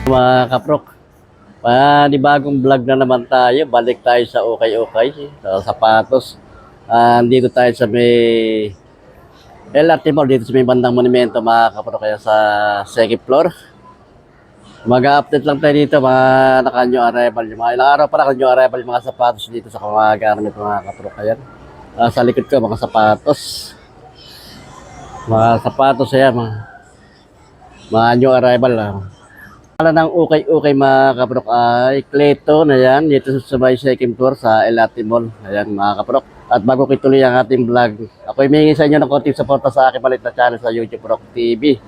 Mga kaprok, panibagong vlog na naman tayo. Balik tayo sa ukay-ukay, sa sapatos. Dito tayo sa may LRT Mall, dito sa may bandang monumento mga kaprok, kaya sa second floor. Mag-update lang tayo dito mga naka-new arrival. Yung mga ilang araw pa naka-new arrival yung mga sapatos dito sa mga garment mga kaprok. Ayan. Sa likod ko, mga sapatos. Mga sapatos, ayan, mga new arrival lang. Pala ng ukay-ukay mga kaprok ay Clayton na yan dito sa may second floor sa LRT Mall. Ayan mga kaprok. At bago ko ituloy ang ating vlog, ako humingi sa inyo ng konting suporta sa aking malit na channel sa YouTube Rock TV.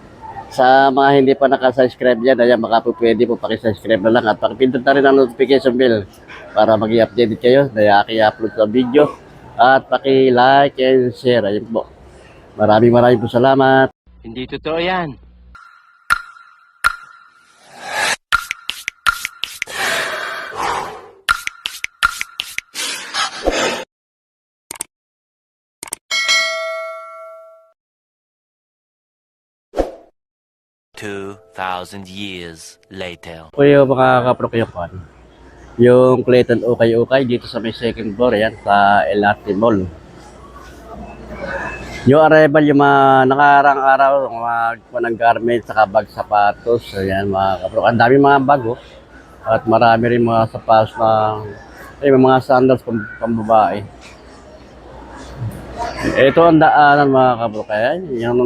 Sa mga hindi pa nakasubscribe yan, ayan baka po pwede po pakisubscribe na lang at pakipindot na rin ang notification bell para mag-i-update kayo na i-upload sa video. At paki-like and share. Ayan po. Maraming po salamat. Hindi totoo yan. $2,000 years later. Po yung mga kaprokyokan, yung Clayton ukay-ukay dito sa may second floor yan sa LRT Mall. Yung arrival yung mga nakarang araw mga ng garment saka bag sapatos. Ayan mga kaprok, ang dami mga bago at marami rin mga sapatos na mga sandals pambabae. Ito ang daanan mga kaprok, ayan yung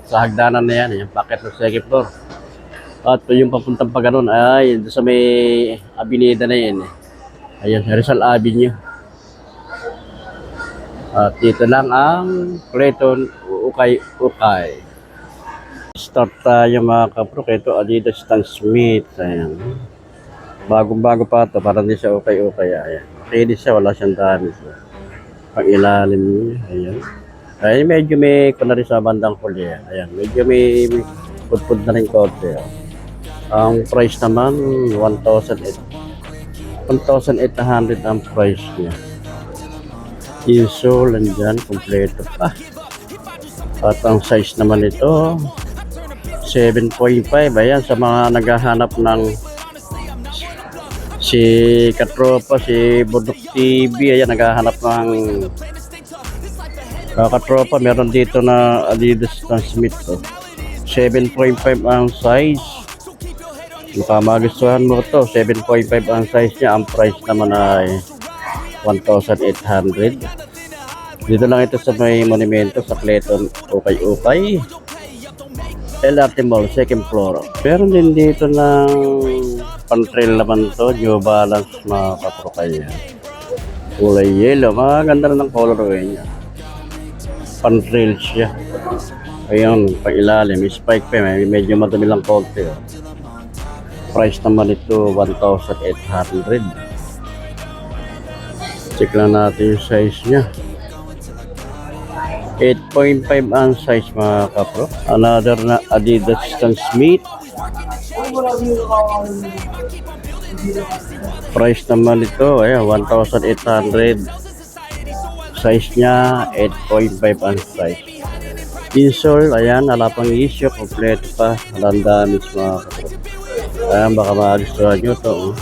sa hagdanan na yan, yung packet ng second floor. At yung papuntang pa ganun ay sa may Avenida na yan. Ayan, Rizal Avenue. At dito lang ang Clayton ukay-ukay. Start tayo mga kaprok. Ito Adidas Stan Smith. Ayan. Bagong-bago pa ito. Parang di siya ukay-ukay. Ayan. Makinis siya. Wala siyang dami. Pang ilalim niya. Ayan. Ay medyo may kunwari sa bandang huli. Ayan. Medyo may pudpud na rin konti. Ang price naman 1,800 ang price niya. Insole andyan, kompleto pa. At ang size naman ito 7.5. Ayan, sa mga naghahanap ng si Katropa, si Budok TV, ayan, naghahanap ng Katropa, meron dito na Adidas Stan Smith to. 7.5 ang size. Kung magustuhan mo to, 7.5 ang size niya. Ang price naman ay 1,800. Dito lang ito sa may monumento sa Clayton ukay-ukay LRT Mall, second floor. Pero din dito ng pan-trail naman to, New Balance mga kaprokay yan. Kulay yellow, maganda na ng colorway niya. Pan-trail siya. Ayun, pag-ilalim, spike pa, medyo madumi lang konti. Price naman ito 1,800. Check lang natin yung size niya. 8.5 ang size mga kapro. Another na Adidas Stan Smith. Price naman ito, ayan, 1,800. Size niya 8.5 ang size. Insole, ayan, wala pang issue, kompleto pa. Walang damage mga kapro. Ayan, baka magustuhan nyo ito.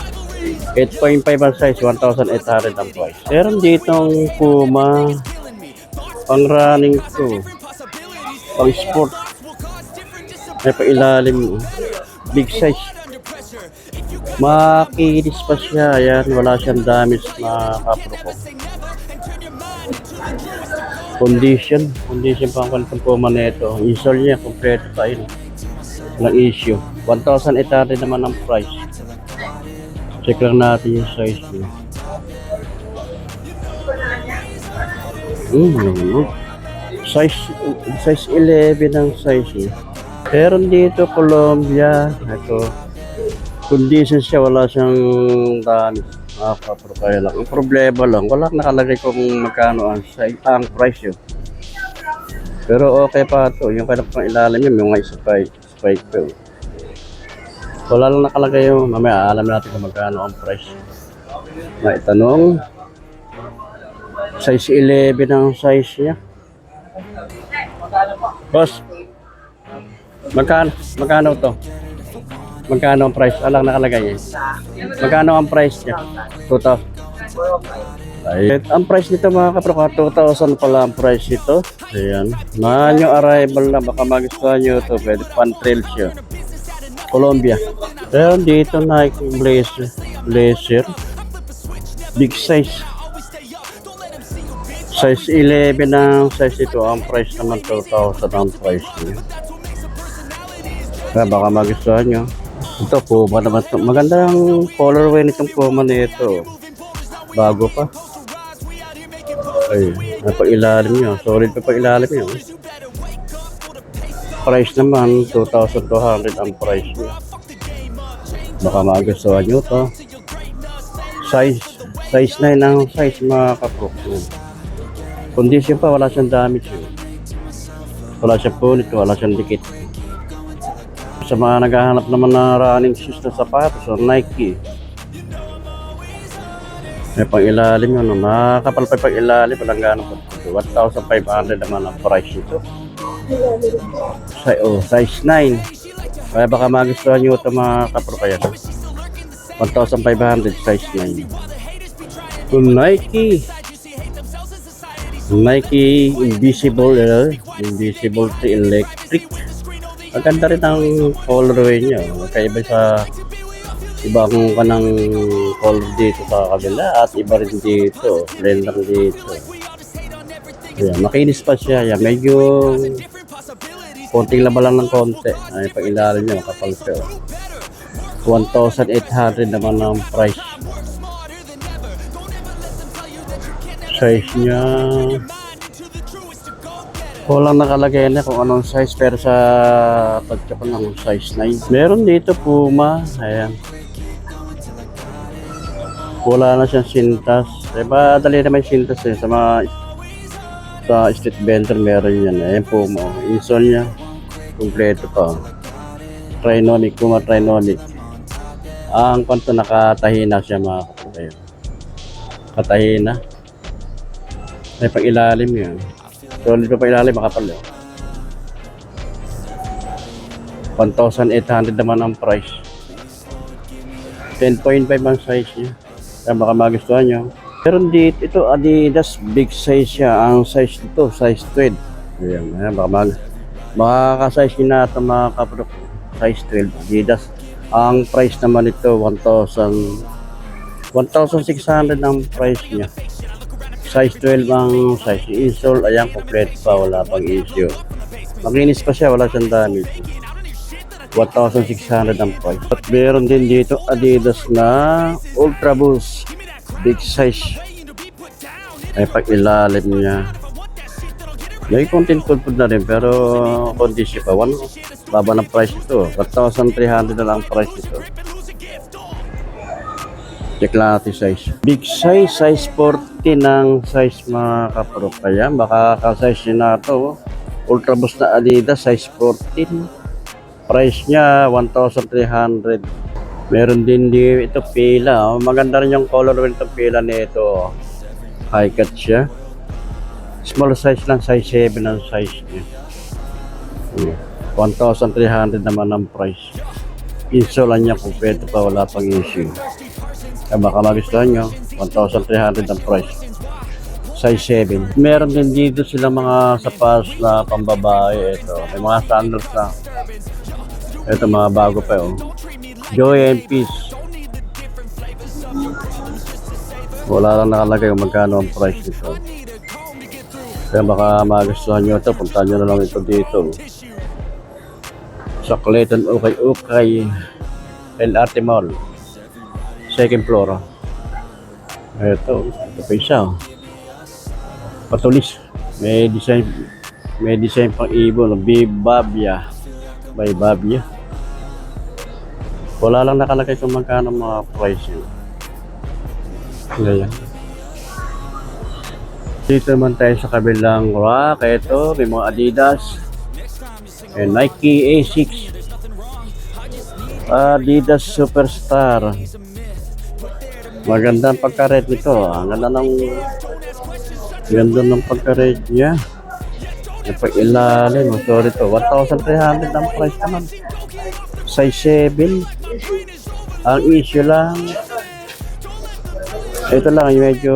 8.5 ang size, 1,800 ang price. Meron ditong Puma, pang running to, pang sport. May pailalim, big size. Makinis pa siya, ayan, wala siyang damage na kapro ko. Condition pang Puma nito. Insole niya, kompleto pa yun. Walang issue. 1,800 naman ang price. Check lang natin yung size niya. Size 11 ang size niya. Pero dito Colombia, ito condition siya, wala siyang damage. Kaya lang. Ang problema lang, wala nakalagay kung magkano ang price yun. Pero okay pa ito. Yung kaya pang ilalim yun, yung mga spike ko. Wala lang nakalagay yung, mamaya alam natin kung magkano ang price. May tanong, size 11 ang size niya. Boss, magkano to? Magkano ang price? Alang nakalagay eh. Magkano ang price niya? 2,000. Ay, ang price nito mga kaproka, 2,000 pala ang price nito. Ayan. Mahal yung arrival na, baka magustuhan nyo ito. Pwede pan-trail siya. Colombia. Pero dito Nike Blazer. Blazer. Big size. Size 11 ang size ito. Ang price naman 2,000 ang price niya. Kaya baka magustuhan nyo. Ito Puma naman ito. Maganda ang colorway nitong Puma nito. Bago pa. Ay, napag-ilalim nyo. Solid pa pag-ilalim nyo. Price naman, 2,200 ang price nyo. Baka magustuhan nyo to. Size 9 ang size mga kapok. Condition pa, wala siyang damage. Wala siyang punit, wala siyang dikit. Sa mga naghahanap naman na running shoes na sapatos, so Nike. May pang-ilalim yun, makakapal pa pang-ilalim, walang gano'n po. 1,500 naman ang price nito. Size 9. Kaya baka magustuhan nyo ito mga kapro kaya. 1,500, size 9. Nike Invisible, Invisible to Electric. Maganda rin ang colorway niya. Magkaiba sa ibang kanang color dito sa kabila at iba rin dito. Plain lang dito. Ayan, makinis pa siya. Ayan, medyo konting laba lang ng konti. Ay, pag ilalim niya, makapal siya. 1,800 naman ang price. Size niya. Walang nakalagay na kung anong size pero sa tagtya ko ng size 9. Meron dito Puma. Ayan. Wala na siyang sintas. Diba dali naman yung sintas eh. Sa street vendor meron yan. Ayan Puma. Insole niya. Kompleto pa. Trinonic. Puma Trinonic. Ang kanto nakatahina siya mga kapatid. Katahina. May pang ilalim yan. Solid pa ilalim, makapal yun. 1,800 naman ang price. 10.5 ang size niya. Kaya baka magustuhan nyo. Pero dito, ito Adidas, big size siya. Ang size nito, size 12. Ayan, baka makaka-size nyo na ito mga kapro. Size 12, Adidas. Ang price naman ito, 1,600 ang price niya. Size 12 ang size. Insole, ayan, complete pa, wala pang issue. Makinis pa siya, wala siyang damage. 1,600 ang price. At meron din dito Adidas na Ultra Boost. Big size. Ay pag-ilalim niya. May konting tulpod na rin, pero condition pa. Baba ng price ito. 1,300 na lang ang price ito. Check lang natin size. Big size, size 40 ng size mga kapro. Kaya baka ka-size na ito. Ultra Boost na Adidas, size 14. Price niya, 1,300. Meron din ito pila. Maganda rin yung color ng pila nito. High cut siya. Small size lang, size 7 ang size niya. 1,300 naman ang price. Insole niya, kompleto pa, wala pang issue. Kaya baka magustuhan nyo, 1,300 ang price. Size 7. Meron din dito sila mga sapatos na pambabae. Ito, may mga sandals na. Ito mga bago pa oh. Joy and Peace. Wala lang nakalagay kung magkano ang price nito. Kaya baka magustuhan nyo ito, puntahan nyo na lang ito dito. Sa Clayton Ukay LRT Mall. Second floor. Ito pa isa. Patulis. May design pang ibon. Babia. By Babia. Wala lang nakalagay kung magkano mga price yun. Ganyan. Dito naman tayo sa kabilang rack. Ito, may mga Adidas. And Nike A6. Adidas Superstar. Maganda ang pagka-red nito. Ang ganda ng pagka-red niya. Yung pag-ilalim. Sorry to. 1,300 ang price naman. size 7. Ang issue lang, ito lang, yung medyo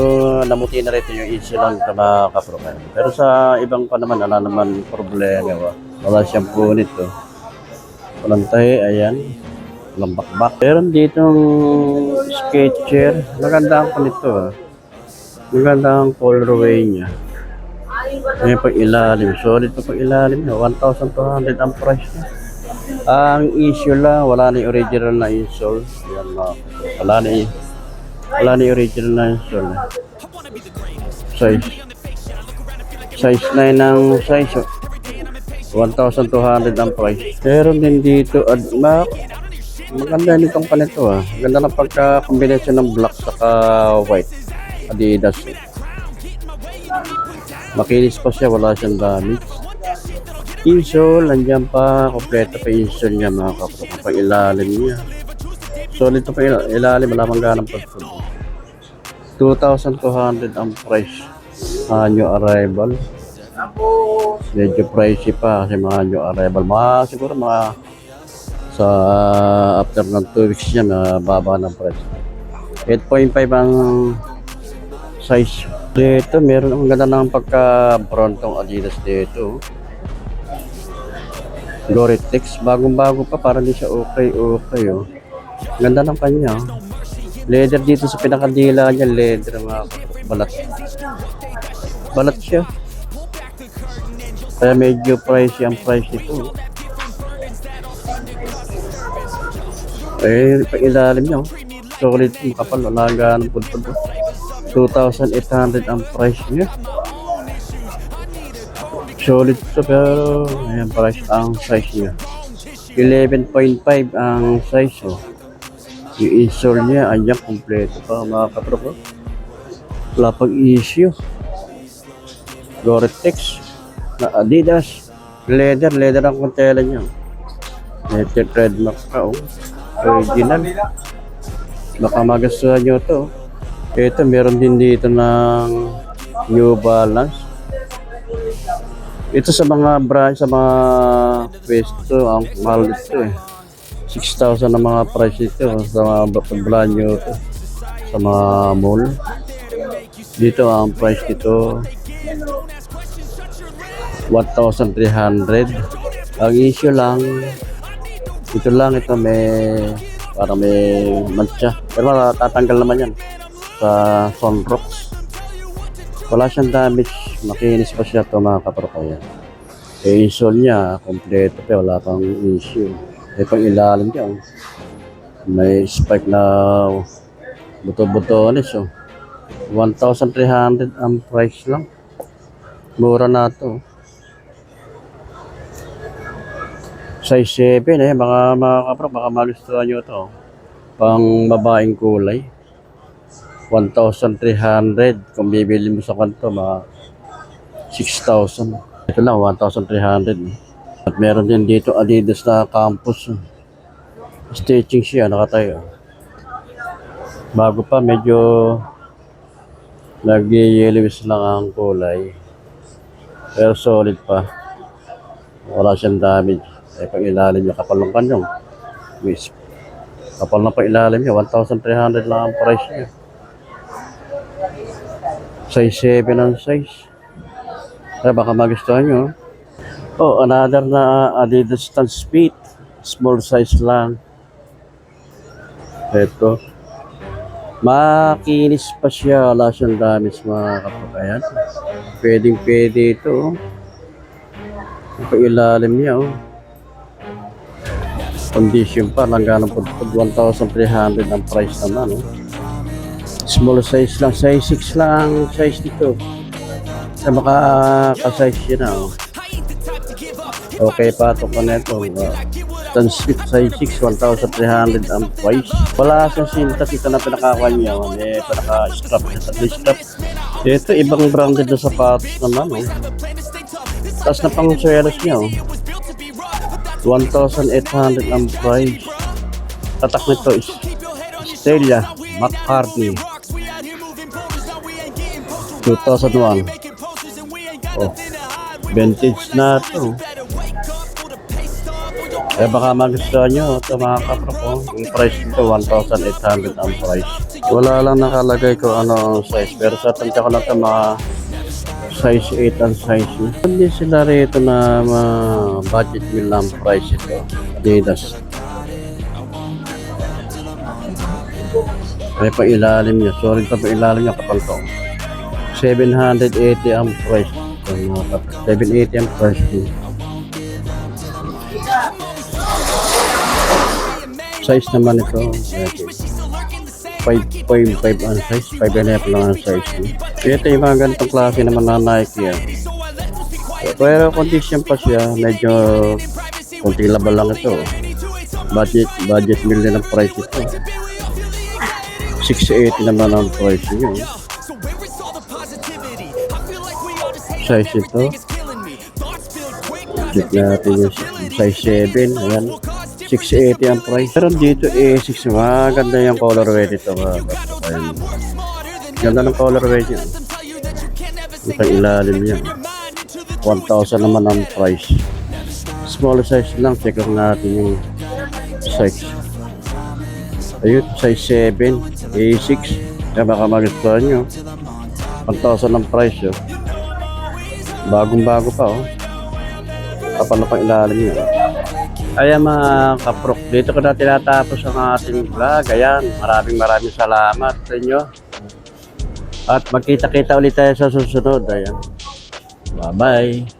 namuti na rito yung issue lang ito mga kapro. Pero sa ibang pa naman, wala naman problema. Wala siyang punit. Oh. Walang tahi, ayan. Walang bakbak. Pero ditong Sketcher, maganda ang panito. Ah. Maganda ang colorway niya. May pag-ilalim. Solid pa pag-ilalim. 1,200 ang price niya. Ang issue lang, wala na yung original na insole. Yan, wala na yung original na insole. Size 9 ang size. 1,200 ang price. Pero din dito, maganda nitong panito. Ganda ng pagka-combination ng black saka white. Adidas. Makinis pa siya, wala siyang damage. Insole, nandiyan pa, kompleto pa insole niya mga kapro. Pag ilalim niya. Solid pa ilalim, wala mang ganang pagpag. 2,200 ang price. New arrival. Medyo pricey pa kasi mga new arrival. Siguro sa after ng 2 weeks niya, mababa ng price. 8.5 ang size. Dito, meron ang ganda ng pagka-brown tong Adidas dito. Gore-Tex, bagong-bago pa, para di siya okay. Oh. Ganda ng kanya. Leather dito sa pinakadila niya, leather mga balat. Balat siya. Kaya medyo pricey ang price nito. Pag ilalim niya, solid makapal, wala ganang pudpud. 2,800 ang price niya. Solid to, pero ayan price ang size niya. 11.5 ang size. Yung insole niya, ayan, kompleto pa mga kapro. Wala pag issue. Gore-Tex na Adidas. Leather ang kontela niya. Leather trademark ka. Original. Baka magustuhan nyo to. Ito, meron din dito ng New Balance. Ito sa mga brand, sa mga pwesto, ang mahal ito 6,000 ang mga price ito sa mga brand nyo ito. Sa mga mall. Dito ang price nito 1,300. Ang issue lang, ito para may mancha. Pero tatanggal naman yan sa Sunrocks. Wala siyang damage, makinis pa siya ito mga kapro. Insole niya, kompleto pa, wala pang issue. Pang ilalim niya, may spike na buto-butones. 1,300 ang price lang. Mura na ito. Size 7 mga kapro, baka magustuhan nyo ito. Pang babaeng kulay. 1,300. Kung bibili mo sa kanto, mga 6,000. Ito lang, 1,300. At meron din dito Adidas na campus. Stitching siya, nakatayo. Bago pa, medyo nag-yellowish lang ang kulay. Pero solid pa. Wala siyang damage. Pag ilalim niya, kapal ng kanyang. Kapal na pa ilalim niya, 1,300 lang ang price niya. Size 7 ang size. Kaya baka magustuhan nyo. Another na Adidas Stan Speed. Small size lang. Ito. Makinis pa siya. Wala siyang damage mga kapakayan. Pwede ito. Pag ilalim niya. Condition pa. Langganang pagpag 1,300 ang price naman. Small size lang, size 6 lang size dito. Sa makaka-size yun na. Okay pa ito pa neto. Stan Speed size 6, 1,300 ang price. Wala siyang sintas ito na pinakakuha niya. Pinaka-strap. Ito, ibang branded na sapatos naman. Tapos na pang sweaters niya. 1,800 ang price. Tatak nito is Stella McCartney 2001. Vintage na ito. baka magustuhan nyo ito mga kapro ko. Yung price nito 1,800 ang price. Wala lang nakalagay ko ano ang size. Pero sa tansya ko lang ito mga size 8 ang size nyo. Hindi sila rito na budget meal ang price ito. Adidas. May pa ilalim niya. Sorry pa ilalim niya kapal to. 780 ang price. 780 ang price niya. Size naman ito. 5.5 ang size. 5.5 lang ang size niya. Ito yung mga ganitong klase naman na Nike yan. Pero condition pa siya. Medyo konting labal lang ito. Budget meal din ang price ito. 680 naman ang price niya. Size ito. Check natin yung size 7. Ayan. 680 ang price. Pero dito A6. Maganda yung colorway dito. Ayan. Ganda ng colorway niya. Ito ilalim niya. 1,000 naman ang price. Small size lang. Check natin yung size. Ayun, size 7, A6. Kaya baka magustuhan nyo. 1,000 ang price yun. Bagong-bago pa oh. Kapal na pang ilalim nyo. Ayan mga kaprok, dito ko na tinatapos ang ating vlog. Ayan, maraming salamat sa inyo. At magkita-kita ulit tayo sa susunod. Ayan. Bye-bye.